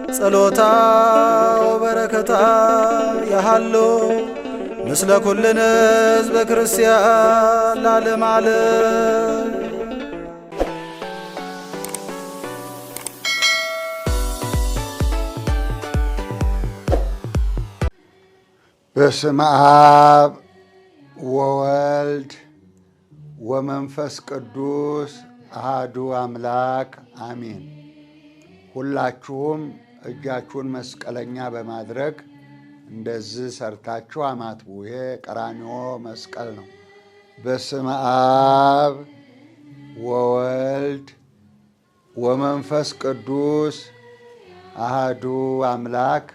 ጸሎታ ወበረከታ ያሃሎ ምስለ ኩልነ ሕዝበ ክርስቲያን ለዓለመ ዓለም። በስመ አብ ወወልድ ወመንፈስ ቅዱስ አሐዱ አምላክ አሜን። ሁላችሁም እጃችሁን መስቀለኛ በማድረግ እንደዚህ ሰርታችሁ አማትቡ። ይሄ ቀራንዮ መስቀል ነው። በስመ አብ ወወልድ ወመንፈስ ቅዱስ አሐዱ አምላክ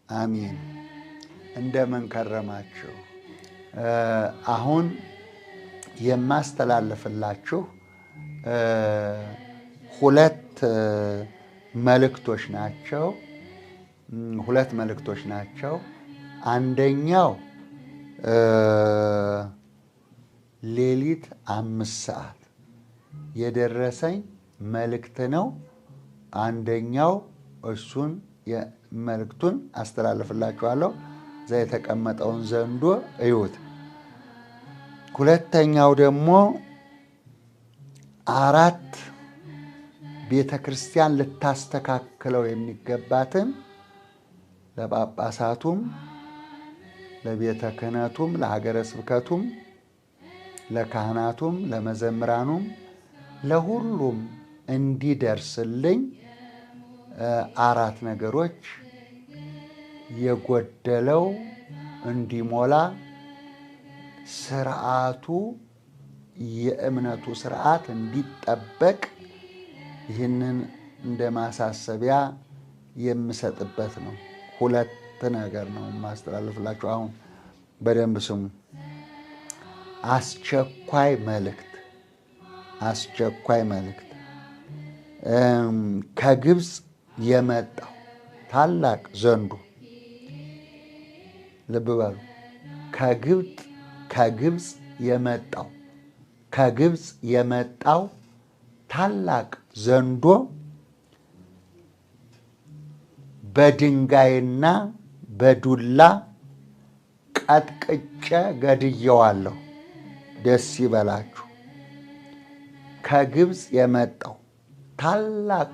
አሜን። እንደምን ከረማችሁ? አሁን የማስተላለፍላችሁ ሁለት መልእክቶች ናቸው። አንደኛው ሌሊት 5 ሰዓት የደረሰኝ መልእክት ነው። አንደኛው እሱን መልእክቱን አስተላልፍላችኋለሁ። እዛ የተቀመጠውን ዘንዶ እዩት። ሁለተኛው ደግሞ 4 ቤተ ክርስቲያን ልታስተካክለው የሚገባትን ለጳጳሳቱም፣ ለቤተ ክህነቱም፣ ለሀገረ ስብከቱም፣ ለካህናቱም፣ ለመዘምራኑም ለሁሉም እንዲደርስልኝ 4 ነገሮች የጎደለው እንዲሞላ ስርዓቱ የእምነቱ ስርዓት እንዲጠበቅ ይህንን እንደ ማሳሰቢያ የምሰጥበት ነው። 2 ነገር ነው የማስተላልፍላችሁ። አሁን በደንብ ስሙ። አስቸኳይ መልእክት ከግብፅ የመጣው ታላቅ ዘንዶ፣ ልብ በሉ። ከግብፅ የመጣው ታላቅ ዘንዶ በድንጋይና በዱላ ቀጥቅጬ ገድየዋለሁ። ደስ ይበላችሁ። ከግብፅ የመጣው ታላቅ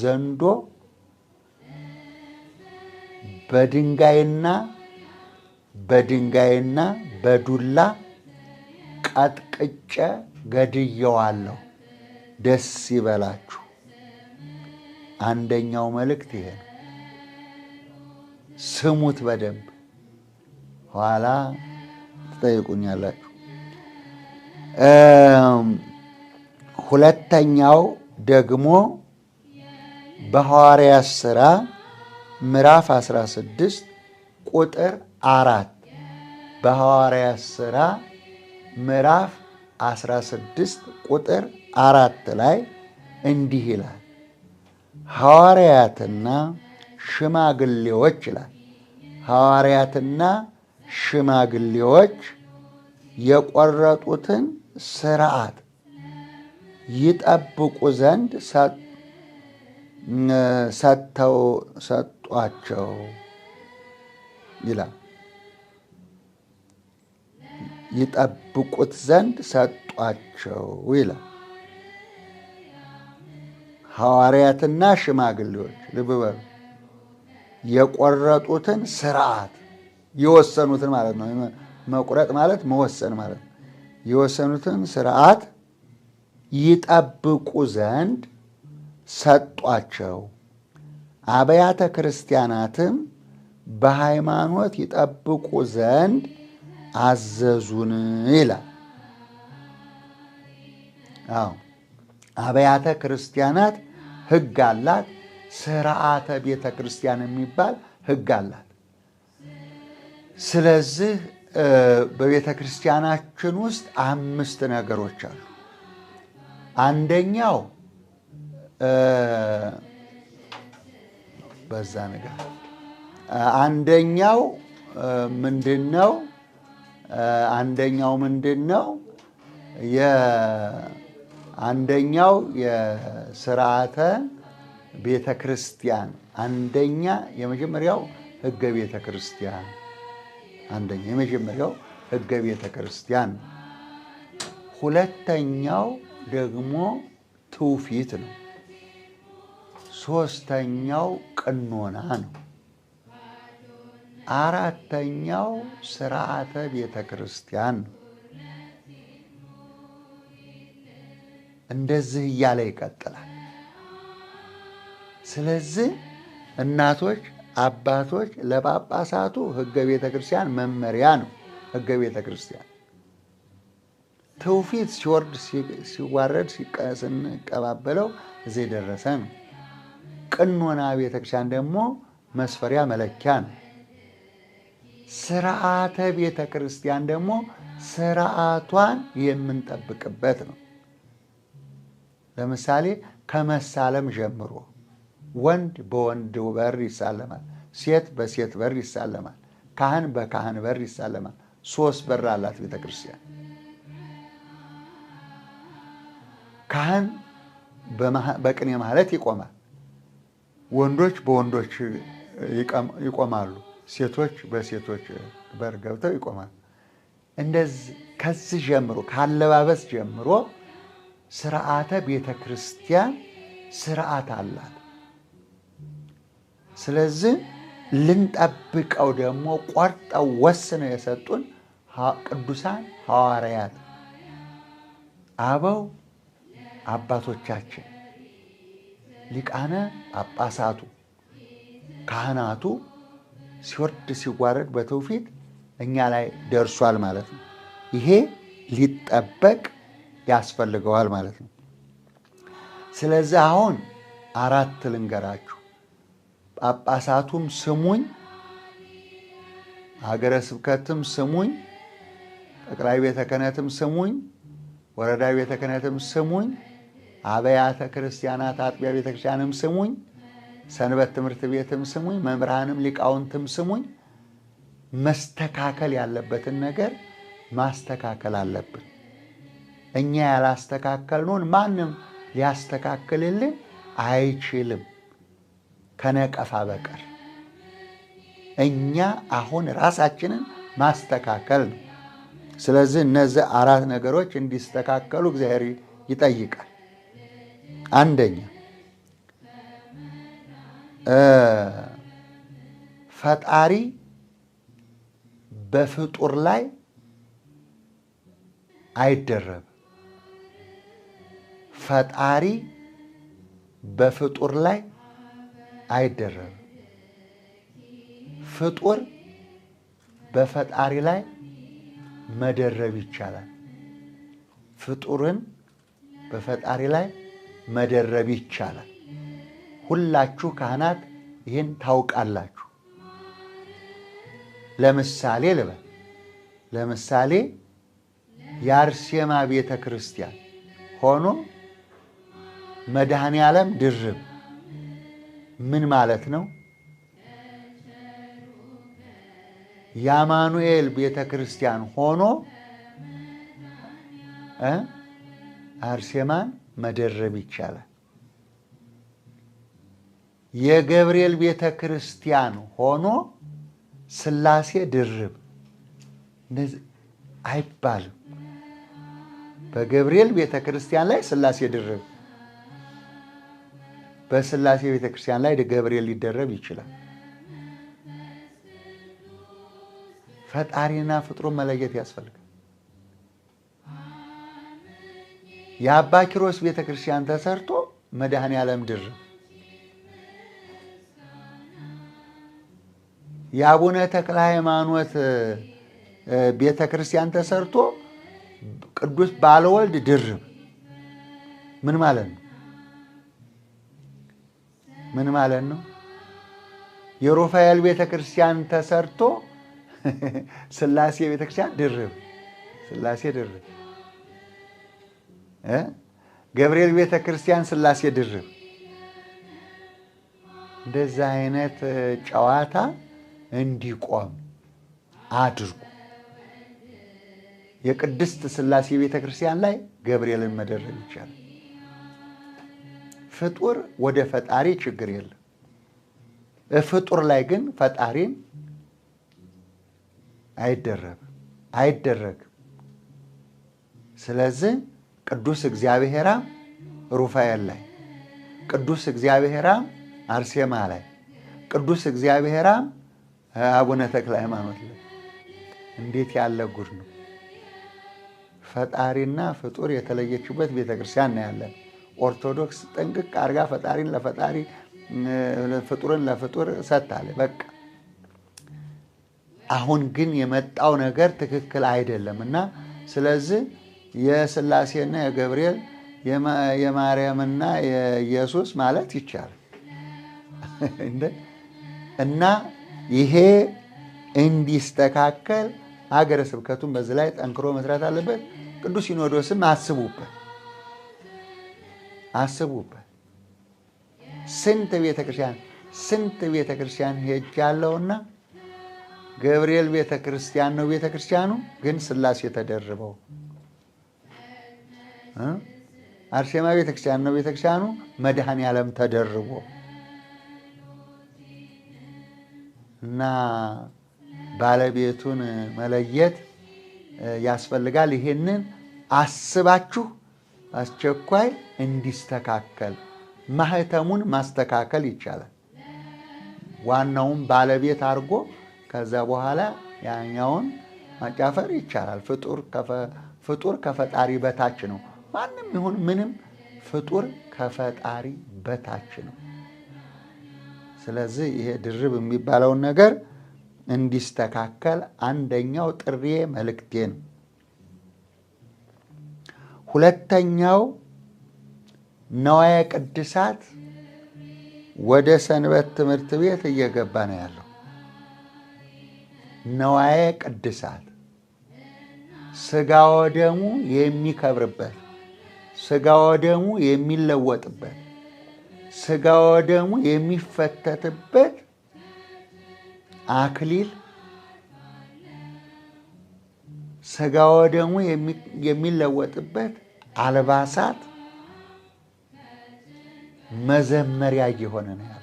ዘንዶ በድንጋይና በዱላ ቀጥቅጬ ገድየዋለሁ። ደስ ይበላችሁ። አንደኛው መልእክት ይሄ ነው። ስሙት በደንብ፣ ኋላ ትጠይቁኛላችሁ። ሁለተኛው ደግሞ በሐዋርያት ሥራ ምዕራፍ 16 ቁጥር 4 በሐዋርያት ሥራ ምዕራፍ 16 ቁጥር 4 ላይ እንዲህ ይላል። ሐዋርያትና ሽማግሌዎች ይላል። ሐዋርያትና ሽማግሌዎች የቆረጡትን ሥርዓት ይጠብቁ ዘንድ ሰጧቸው ይላል። ይጠብቁት ዘንድ ሰጧቸው ይላል። ሐዋርያትና ሽማግሌዎች ልብ በሉ። የቆረጡትን ሥርዓት የወሰኑትን ማለት ነው። መቁረጥ ማለት መወሰን ማለት ነው። የወሰኑትን ሥርዓት ይጠብቁ ዘንድ ሰጧቸው። አብያተ ክርስቲያናትም በሃይማኖት ይጠብቁ ዘንድ አዘዙን ይላል። አብያተ ክርስቲያናት ሕግ አላት። ስርዓተ ቤተ ክርስቲያን የሚባል ሕግ አላት። ስለዚህ በቤተ ክርስቲያናችን ውስጥ 5 ነገሮች አሉ። አንደኛው በዛ ነገር አንደኛው ምንድነው? አንደኛው የሥርዓተ ቤተ ክርስቲያን የመጀመሪያው ሕገ ቤተ ክርስቲያን የመጀመሪያው ሕገ ቤተ ክርስቲያን፣ ሁለተኛው ደግሞ ትውፊት ነው። ሶስተኛው ቀኖና ነው። አራተኛው ሥርዓተ ቤተ ክርስቲያን ነው። እንደዚህ እያለ ይቀጥላል። ስለዚህ እናቶች፣ አባቶች ለጳጳሳቱ ሕገ ቤተ ክርስቲያን መመሪያ ነው። ሕገ ቤተ ክርስቲያን ትውፊት ሲወርድ ሲዋረድ ስንቀባበለው እዚህ የደረሰ ነው። ቀኖና ቤተ ክርስቲያን ደግሞ መስፈሪያ መለኪያ ነው። ሥርዓተ ቤተ ክርስቲያን ደግሞ ሥርዓቷን የምንጠብቅበት ነው። ለምሳሌ ከመሳለም ጀምሮ ወንድ በወንድ በር ይሳለማል፣ ሴት በሴት በር ይሳለማል፣ ካህን በካህን በር ይሳለማል። 3 በር አላት ቤተ ክርስቲያን። ካህን በቅኔ ማለት ይቆማል፣ ወንዶች በወንዶች ይቆማሉ፣ ሴቶች በሴቶች በር ገብተው ይቆማሉ። እንደዚህ ከዚህ ጀምሮ ካለባበስ ጀምሮ ሥርዓተ ቤተ ክርስቲያን ሥርዓት አላት። ስለዚህ ልንጠብቀው ደግሞ ቆርጠው ወስነው የሰጡን ቅዱሳን ሐዋርያት፣ አበው አባቶቻችን፣ ሊቃነ ጳጳሳቱ፣ ካህናቱ ሲወርድ ሲዋረድ በትውፊት እኛ ላይ ደርሷል ማለት ነው። ይሄ ሊጠበቅ ያስፈልገዋል ማለት ነው። ስለዚህ አሁን 4 ልንገራችሁ። ጳጳሳቱም ስሙኝ፣ ሀገረ ስብከትም ስሙኝ፣ ጠቅላይ ቤተ ክህነትም ስሙኝ፣ ወረዳ ቤተ ክህነትም ስሙኝ፣ አብያተ ክርስቲያናት አጥቢያ ቤተ ክርስቲያንም ስሙኝ፣ ሰንበት ትምህርት ቤትም ስሙኝ፣ መምህራንም ሊቃውንትም ስሙኝ። መስተካከል ያለበትን ነገር ማስተካከል አለብን። እኛ ያላስተካከልነውን ማንም ሊያስተካክልልን አይችልም ከነቀፋ በቀር። እኛ አሁን ራሳችንን ማስተካከል ነው። ስለዚህ እነዚህ 4 ነገሮች እንዲስተካከሉ እግዚአብሔር ይጠይቃል። አንደኛ ፈጣሪ በፍጡር ላይ አይደረብም። ፈጣሪ በፍጡር ላይ አይደረብም። ፍጡር በፈጣሪ ላይ መደረብ ይቻላል። ፍጡርን በፈጣሪ ላይ መደረብ ይቻላል። ሁላችሁ ካህናት ይህን ታውቃላችሁ። ለምሳሌ ልበል። ለምሳሌ የአርሴማ ቤተ ክርስቲያን ሆኖ መድኃኔ ዓለም ድርብ ምን ማለት ነው? የአማኑኤል ቤተ ክርስቲያን ሆኖ አርሴማን መደረብ ይቻላል። የገብርኤል ቤተ ክርስቲያን ሆኖ ሥላሴ ድርብ አይባልም። በገብርኤል ቤተ ክርስቲያን ላይ ሥላሴ ድርብ፣ በሥላሴ ቤተ ክርስቲያን ላይ ገብርኤል ሊደረብ ይችላል። ፈጣሪና ፍጥሩን መለየት ያስፈልጋል። የአባ ኪሮስ ቤተ ክርስቲያን ተሰርቶ መድኃኔ ዓለም ድርብ፣ የአቡነ ተክለ ሃይማኖት ቤተ ክርስቲያን ተሰርቶ ቅዱስ ባለወልድ ድርብ ምን ማለት ነው? ምን ማለት ነው? የሩፋኤል ቤተ ክርስቲያን ተሰርቶ ሥላሴ ቤተ ክርስቲያን ድርብ፣ ሥላሴ ድርብ፣ ገብርኤል ቤተ ክርስቲያን ሥላሴ ድርብ። እንደዛ አይነት ጨዋታ እንዲቆም አድርጉ። የቅድስት ሥላሴ ቤተ ክርስቲያን ላይ ገብርኤልን መደረብ ይቻላል። ፍጡር ወደ ፈጣሪ ችግር የለም። ፍጡር ላይ ግን ፈጣሪን አይደረግም። ስለዚህ ቅዱስ እግዚአብሔር ሩፋኤል ላይ፣ ቅዱስ እግዚአብሔር አርሴማ ላይ፣ ቅዱስ እግዚአብሔር አቡነ ተክለ ሃይማኖት ላይ። እንዴት ያለ ጉድ ነው! ፈጣሪና ፍጡር የተለየችበት ቤተክርስቲያን ነው ያለን። ኦርቶዶክስ ጠንቅቅ አድርጋ ፈጣሪን ለፈጣሪ ፍጡርን ለፍጡር ሰጥታለች። በቃ አሁን ግን የመጣው ነገር ትክክል አይደለም እና ስለዚህ የሥላሴና የገብርኤል የማርያምና የኢየሱስ ማለት ይቻላል እና ይሄ እንዲስተካከል ሀገረ ስብከቱን በዚህ ላይ ጠንክሮ መስራት አለበት። ቅዱስ ሲኖዶስም አስቡበት። ስንት ቤተክርስቲያን ሄጃለሁና ገብርኤል ቤተክርስቲያን ነው ቤተክርስቲያኑ፣ ግን ሥላሴ ተደርበው። አርሴማ ቤተክርስቲያን ነው ቤተክርስቲያኑ፣ መድኃኔ ዓለም ተደርቦ እና ባለቤቱን መለየት ያስፈልጋል። ይሄንን አስባችሁ አስቸኳይ እንዲስተካከል ማህተሙን ማስተካከል ይቻላል። ዋናውን ባለቤት አድርጎ ከዛ በኋላ ያኛውን ማጫፈር ይቻላል። ፍጡር ከፈጣሪ በታች ነው። ማንም ይሁን ምንም ፍጡር ከፈጣሪ በታች ነው። ስለዚህ ይሄ ድርብ የሚባለውን ነገር እንዲስተካከል አንደኛው ጥሪዬ መልእክቴ ነው። ሁለተኛው ነዋየ ቅድሳት ወደ ሰንበት ትምህርት ቤት እየገባ ነው ያለው። ነዋየ ቅድሳት ሥጋ ወደሙ የሚከብርበት፣ ሥጋ ወደሙ የሚለወጥበት፣ ሥጋ ወደሙ የሚፈተትበት አክሊል፣ ሥጋ ወደሙ የሚለወጥበት አልባሳት መዘመሪያ እየሆነ ነው ያለው።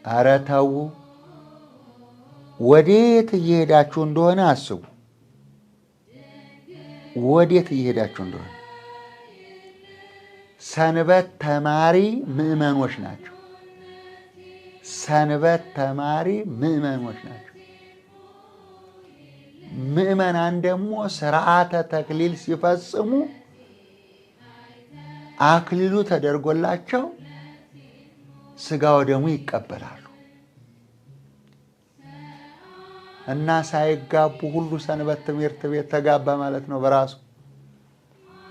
ኧረ ተው! ወዴት እየሄዳችሁ እንደሆነ አስቡ። ወዴት እየሄዳችሁ እንደሆነ። ሰንበት ተማሪ ምዕመኖች ናቸው። ሰንበት ተማሪ ምዕመኖች ናቸው። ምዕመናን ደግሞ ሥርዓተ ተክሊል ሲፈጽሙ አክሊሉ ተደርጎላቸው ሥጋ ወደሙ ይቀበላሉ እና ሳይጋቡ ሁሉ ሰንበት ትምህርት ቤት ተጋባ ማለት ነው። በራሱ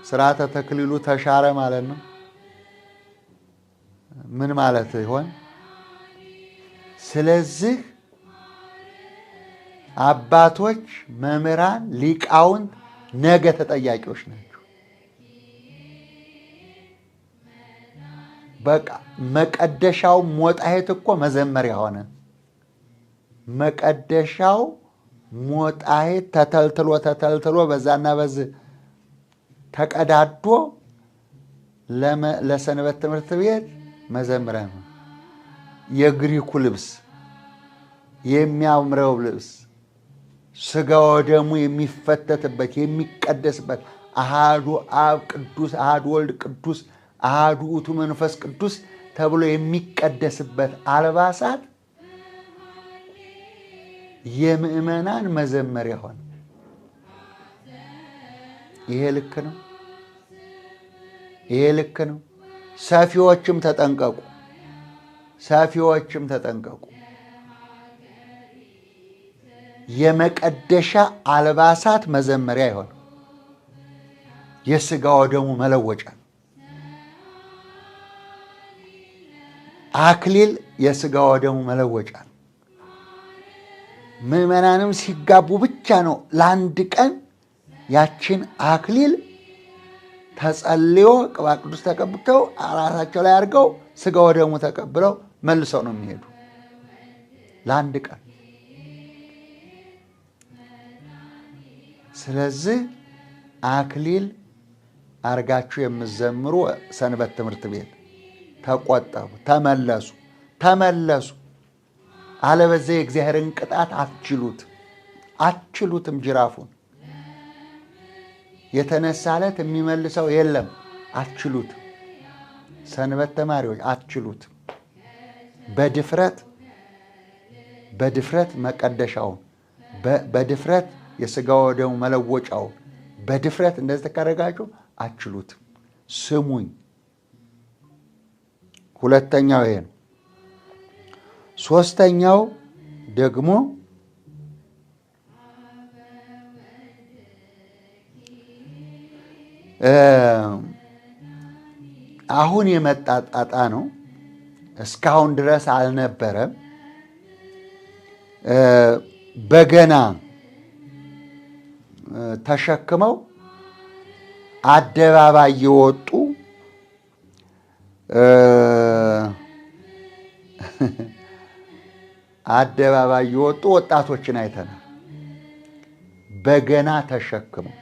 ሥርዓተ ተክሊሉ ተሻረ ማለት ነው። ምን ማለት ይሆን? ስለዚህ አባቶች፣ መምህራን፣ ሊቃውንት ነገ ተጠያቂዎች ናቸው። በቃ መቀደሻው ሞጣሄት እኮ መዘመሪያ ሆነ። መቀደሻው ሞጣሄት ተተልትሎ በዛና በዚህ ተቀዳዶ ለሰንበት ትምህርት ቤት መዘምሪያ ነው። የግሪኩ ልብስ፣ የሚያምረው ልብስ፣ ሥጋ ወደሙ የሚፈተትበት የሚቀደስበት፣ አሃዱ አብ ቅዱስ፣ አሃዱ ወልድ ቅዱስ፣ አሃዱ ውእቱ መንፈስ ቅዱስ ተብሎ የሚቀደስበት አልባሳት የምዕመናን መዘመሪያ ሆነ። ይሄ ልክ ነው። ይሄ ልክ ነው። ሰፊዎችም ተጠንቀቁ። ሰፊዎችም ተጠንቀቁ። የመቀደሻ አልባሳት መዘመሪያ ይሆን የሥጋ ወደሙ መለወጫ። አክሊል የሥጋ ወደሙ መለወጫ። ምዕመናንም ሲጋቡ ብቻ ነው ለአንድ ቀን ያችን አክሊል ተጸልዮ ቅባ ቅዱስ ተቀብተው ራሳቸው ላይ አድርገው ሥጋ ወደሙ ተቀብለው መልሰው ነው የሚሄዱ ለአንድ ቀን። ስለዚህ አክሊል አርጋችሁ የምትዘምሩ ሰንበት ትምህርት ቤት ተቆጠቡ፣ ተመለሱ። አለበለዚያ የእግዚአብሔርን ቅጣት አትችሉትም። ጅራፉን የተነሳለት የሚመልሰው የለም። አትችሉትም። ሰንበት ተማሪዎች አትችሉትም። በድፍረት መቀደሻውን፣ በድፍረት የሥጋ ወደሙ መለወጫውን በድፍረት እንደዚህ ተካረጋችሁ አትችሉትም። ስሙኝ። ሁለተኛው ይሄ ነው። ሶስተኛው ደግሞ አሁን የመጣ ጣጣ ነው። እስካሁን ድረስ አልነበረም። በገና ተሸክመው አደባባይ የወጡ ወጣቶችን አይተናል። በገና ተሸክመው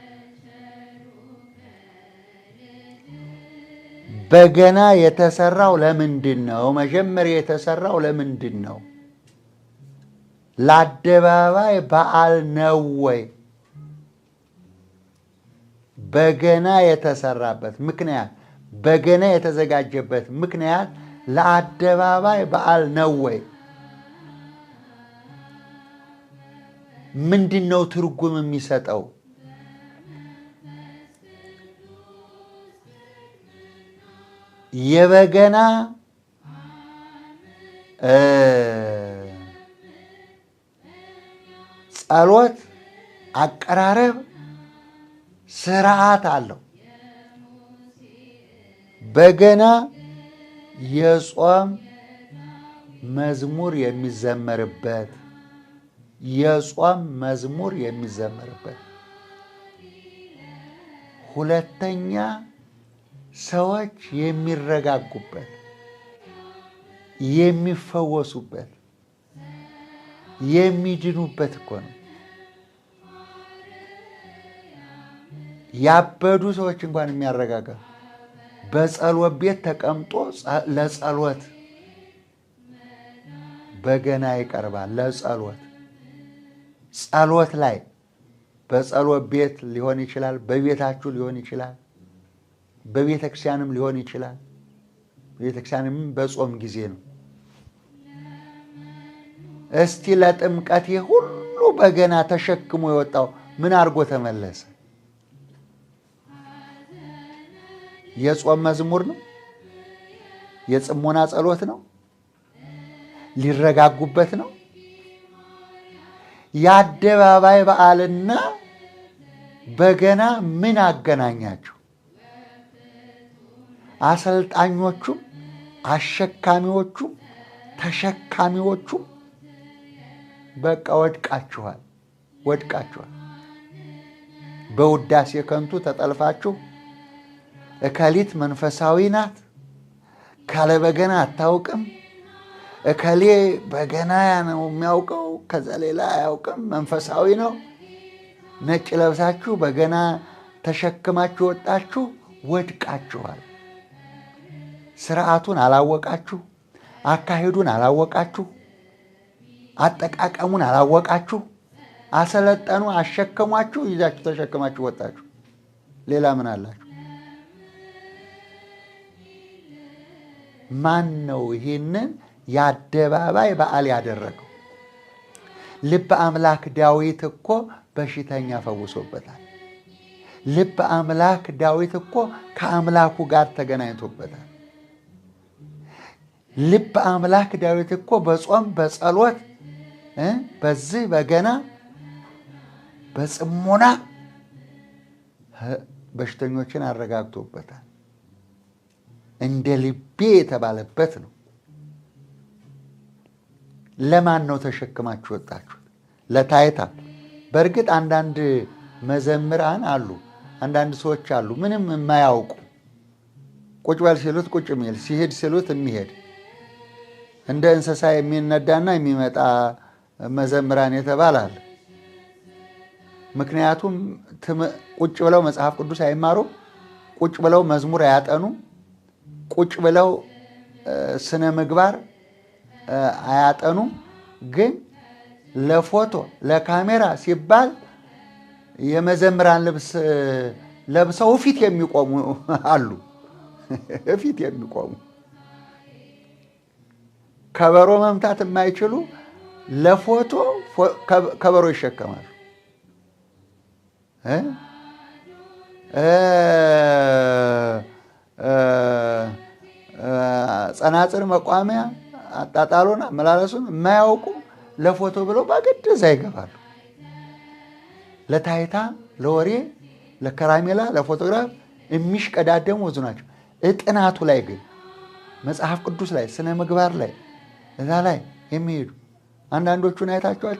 በገና የተሰራው ለምንድን ነው? መጀመሪያ የተሰራው ለምንድን ነው? ለአደባባይ በዓል ነው ወይ? በገና የተሰራበት ምክንያት፣ በገና የተዘጋጀበት ምክንያት ለአደባባይ በዓል ነው ወይ? ምንድን ነው ትርጉም የሚሰጠው? የበገና ጸሎት አቀራረብ ስርዓት አለው። በገና የጾም መዝሙር የሚዘመርበት ሁለተኛ ሰዎች የሚረጋጉበት፣ የሚፈወሱበት፣ የሚድኑበት እኮ ነው። ያበዱ ሰዎች እንኳን የሚያረጋጋ በጸሎት ቤት ተቀምጦ ለጸሎት በገና ይቀርባል። ጸሎት ላይ በጸሎት ቤት ሊሆን ይችላል፣ በቤታችሁ ሊሆን ይችላል፣ በቤተ ክርስቲያንም ሊሆን ይችላል። ቤተ ክርስቲያንም በጾም ጊዜ ነው። እስቲ ለጥምቀት ሁሉ በገና ተሸክሞ የወጣው ምን አድርጎ ተመለሰ? የጾም መዝሙር ነው? የጽሞና ጸሎት ነው? ሊረጋጉበት ነው? የአደባባይ በዓልና በገና ምን አገናኛቸው? አሰልጣኞቹም አሸካሚዎቹም ተሸካሚዎቹም በቃ ወድቃችኋል። በውዳሴ ከንቱ ተጠልፋችሁ እከሊት መንፈሳዊ ናት፣ ካለ በገና አታውቅም፣ እከሌ በገና ነው የሚያውቀው፣ ከዛ ሌላ አያውቅም፣ መንፈሳዊ ነው። ነጭ ለብሳችሁ በገና ተሸክማችሁ ወጣችሁ፣ ወድቃችኋል። ስርዓቱን አላወቃችሁ፣ አካሄዱን አላወቃችሁ፣ አጠቃቀሙን አላወቃችሁ። አሰለጠኑ፣ አሸከሟችሁ፣ ይዛችሁ ተሸክማችሁ ወጣችሁ። ሌላ ምን አላችሁ? ማን ነው ይህንን የአደባባይ በዓል ያደረገው? ልበ አምላክ ዳዊት እኮ በሽተኛ ፈውሶበታል። ልበ አምላክ ዳዊት እኮ ከአምላኩ ጋር ተገናኝቶበታል። ልበ አምላክ ዳዊት እኮ በጾም በጸሎት በዚህ በገና በጽሞና በሽተኞችን አረጋግቶበታል። እንደ ልቤ የተባለበት ነው። ለማን ነው ተሸክማችሁ ወጣችሁት? ለታይታ። በእርግጥ አንዳንድ መዘምራን አሉ፣ አንዳንድ ሰዎች አሉ ምንም የማያውቁ፣ ቁጭ በል ሲሉት ቁጭ የሚል፣ ሲሄድ ሲሉት የሚሄድ፣ እንደ እንስሳ የሚነዳና የሚመጣ መዘምራን የተባላል። ምክንያቱም ቁጭ ብለው መጽሐፍ ቅዱስ አይማሩም፣ ቁጭ ብለው መዝሙር አያጠኑ፣ ቁጭ ብለው ስነ ምግባር አያጠኑ። ግን ለፎቶ ለካሜራ ሲባል የመዘምራን ልብስ ለብሰው ፊት የሚቆሙ አሉ። ፊት የሚቆሙ ከበሮ መምታት የማይችሉ ለፎቶ ከበሮ ይሸከማሉ። ጸናጽል መቋሚያ አጣጣሉን አመላለሱን የማያውቁ ለፎቶ ብለው ባገድ እዛ ይገባሉ። ለታይታ፣ ለወሬ፣ ለከራሜላ፣ ለፎቶግራፍ የሚሽቀዳደሙ ብዙ ናቸው። ጥናቱ ላይ ግን መጽሐፍ ቅዱስ ላይ ስነ ምግባር ላይ እዛ ላይ የሚሄዱ አንዳንዶቹን አይታችኋል።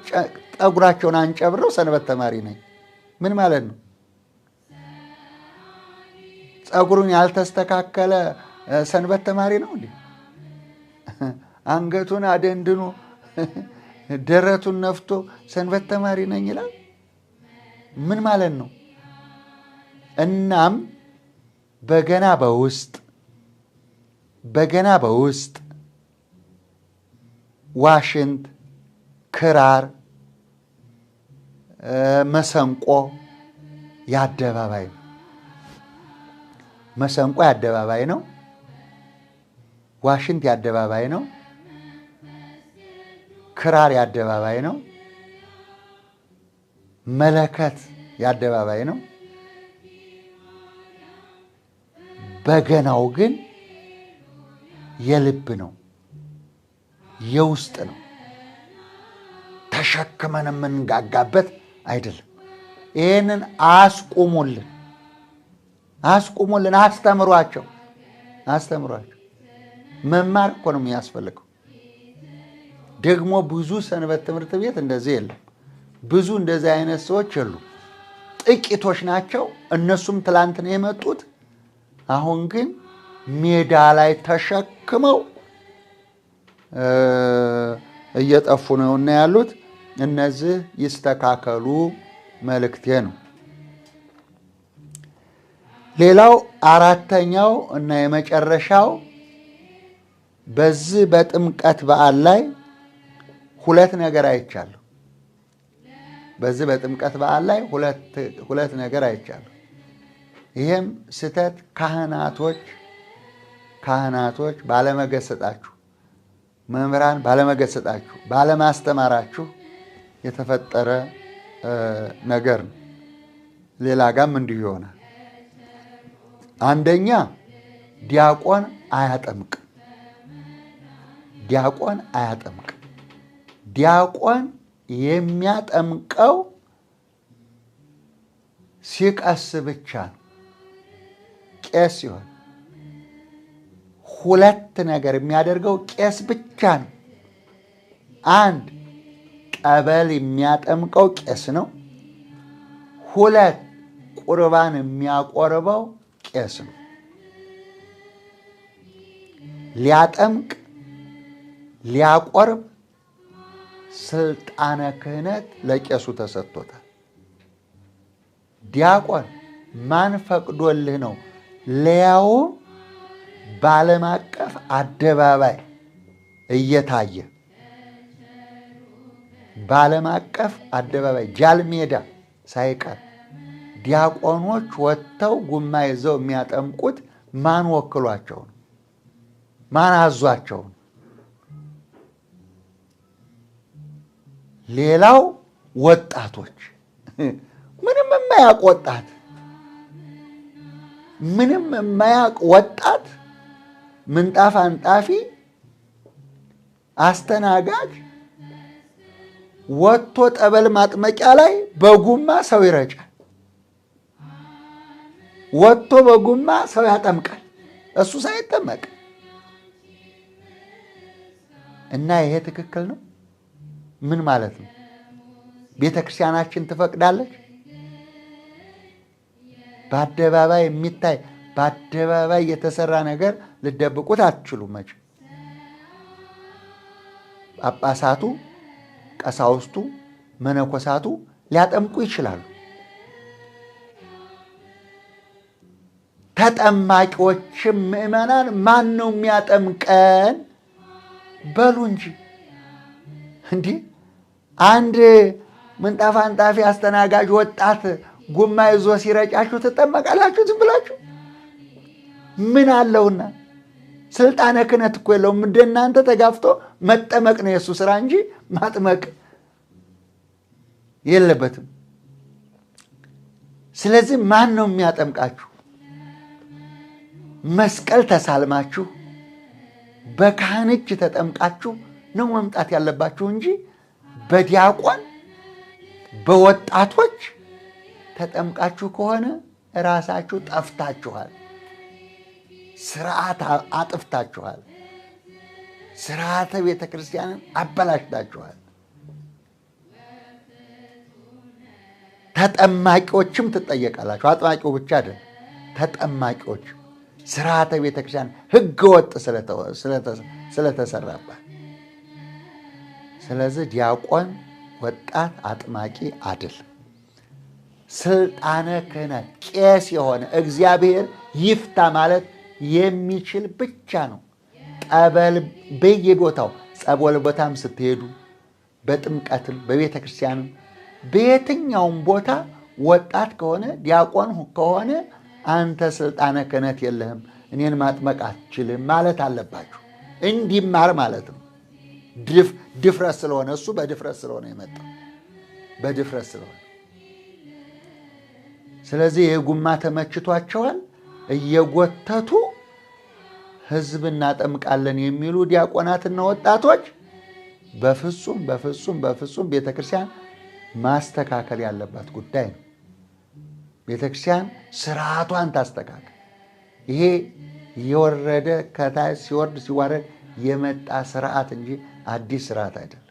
ጠጉራቸውን አንጨብረው ሰንበት ተማሪ ነኝ ምን ማለት ነው? ጸጉሩን ያልተስተካከለ ሰንበት ተማሪ ነው እንዴ? አንገቱን አደንድኖ ደረቱን ነፍቶ ሰንበት ተማሪ ነኝ ይላል። ምን ማለት ነው? እናም በገና በውስጥ ዋሽንት፣ ክራር፣ መሰንቆ የአደባባይ ነው። መሰንቆ የአደባባይ ነው። ዋሽንት የአደባባይ ነው። ክራር የአደባባይ ነው። መለከት የአደባባይ ነው። በገናው ግን የልብ ነው፣ የውስጥ ነው። ተሸክመን የምንጋጋበት አይደለም። ይህንን አስቁሙልን፣ አስተምሯቸው። መማር እኮ ነው የሚያስፈልገው። ደግሞ ብዙ ሰንበት ትምህርት ቤት እንደዚህ የለም። ብዙ እንደዚህ አይነት ሰዎች የሉ፣ ጥቂቶች ናቸው። እነሱም ትላንት ነው የመጡት። አሁን ግን ሜዳ ላይ ተሸክመው እየጠፉ ነው እና ያሉት። እነዚህ ይስተካከሉ መልእክቴ ነው። ሌላው አራተኛው እና የመጨረሻው በዚህ በጥምቀት በዓል ላይ ሁለት ነገር አይቻለሁ። በዚህ በጥምቀት በዓል ላይ ሁለት ነገር አይቻለሁ። ይሄም ስህተት ካህናቶች ባለመገሰጣችሁ፣ መምህራን ባለመገሰጣችሁ፣ ባለማስተማራችሁ የተፈጠረ ነገር ነው። ሌላ ጋም እንዲሁ ይሆናል። አንደኛ ዲያቆን አያጠምቅም። ዲያቆን የሚያጠምቀው ሲቀስ ብቻ ነው። ቄስ ሲሆን ሁለት ነገር የሚያደርገው ቄስ ብቻ ነው። አንድ ጠበል የሚያጠምቀው ቄስ ነው። ሁለት ቁርባን የሚያቆርበው ቄስ ነው። ሊያጠምቅ ሊያቆርብ ስልጣነ ክህነት ለቄሱ ተሰጥቶታል። ዲያቆን ማን ፈቅዶልህ ነው? ለያው በዓለም አቀፍ አደባባይ እየታየ በዓለም አቀፍ አደባባይ ጃልሜዳ ሳይቀር ዲያቆኖች ወጥተው ጉማ ይዘው የሚያጠምቁት ማን ወክሏቸው ነው? ማን አዟቸው ነው? ሌላው ወጣቶች፣ ምንም የማያውቅ ወጣት ምንጣፍ አንጣፊ፣ አስተናጋጅ ወጥቶ ጠበል ማጥመቂያ ላይ በጉማ ሰው ይረጫል። ወጥቶ በጉማ ሰው ያጠምቃል፣ እሱ ሳይጠመቅ እና ይሄ ትክክል ነው? ምን ማለት ነው? ቤተ ክርስቲያናችን ትፈቅዳለች? በአደባባይ የሚታይ በአደባባይ የተሰራ ነገር ልደብቁት አትችሉም። መቼም ጳጳሳቱ፣ ቀሳውስቱ፣ መነኮሳቱ ሊያጠምቁ ይችላሉ። ተጠማቂዎችም ምእመናን ማን ነው የሚያጠምቀን በሉ እንጂ። እንዲህ አንድ ምንጣፍ አንጣፊ አስተናጋጅ ወጣት ጉማ ይዞ ሲረጫችሁ ትጠመቃላችሁ ዝም ብላችሁ? ምን አለውና? ስልጣነ ክህነት እኮ የለውም። እንደናንተ ተጋፍቶ መጠመቅ ነው የእሱ ስራ እንጂ ማጥመቅ የለበትም። ስለዚህ ማን ነው የሚያጠምቃችሁ? መስቀል ተሳልማችሁ በካህን እጅ ተጠምቃችሁ ነው መምጣት ያለባችሁ እንጂ በዲያቆን በወጣቶች ተጠምቃችሁ ከሆነ ራሳችሁ ጠፍታችኋል። ስርዓት አጥፍታችኋል። ስርዓተ ቤተ ክርስቲያንን አበላሽታችኋል። ተጠማቂዎችም ትጠየቃላችሁ። አጥማቂው ብቻ አይደል፣ ተጠማቂዎች ስርዓተ ቤተ ክርስቲያን ሕገ ወጥ ስለተሰራባት። ስለዚህ ዲያቆን፣ ወጣት፣ አጥማቂ አይደል። ስልጣነ ክህነት ቄስ የሆነ እግዚአብሔር ይፍታ ማለት የሚችል ብቻ ነው። ጠበል በየቦታው ጸበል ቦታም ስትሄዱ፣ በጥምቀትም በቤተ ክርስቲያንም በየትኛውም ቦታ ወጣት ከሆነ ዲያቆን ከሆነ አንተ ስልጣነ ክህነት የለህም፣ እኔን ማጥመቅ አትችልም ማለት አለባችሁ። እንዲማር ማለት ነው። ድፍረት ስለሆነ እሱ በድፍረት ስለሆነ የመጣው በድፍረት ስለሆነ። ስለዚህ የጉማ ተመችቷቸዋል። እየጎተቱ ሕዝብ እናጠምቃለን የሚሉ ዲያቆናትና ወጣቶች በፍጹም በፍጹም በፍጹም ቤተክርስቲያን ማስተካከል ያለባት ጉዳይ ነው። ቤተክርስቲያን ስርዓቷን ታስተካከል። ይሄ የወረደ ከታች ሲወርድ ሲዋረድ የመጣ ስርዓት እንጂ አዲስ ስርዓት አይደለም።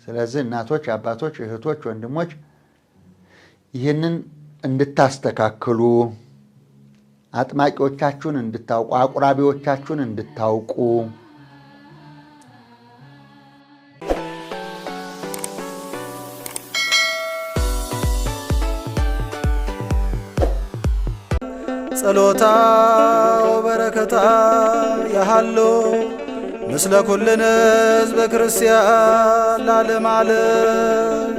ስለዚህ እናቶች፣ አባቶች፣ እህቶች፣ ወንድሞች ይህንን እንድታስተካክሉ፣ አጥማቂዎቻችሁን እንድታውቁ፣ አቁራቢዎቻችሁን እንድታውቁ ጸሎታ ወበረከታ ያሃሎ ምስለ ኩልነ ሕዝበ ክርስቲያን ለዓለመ ዓለም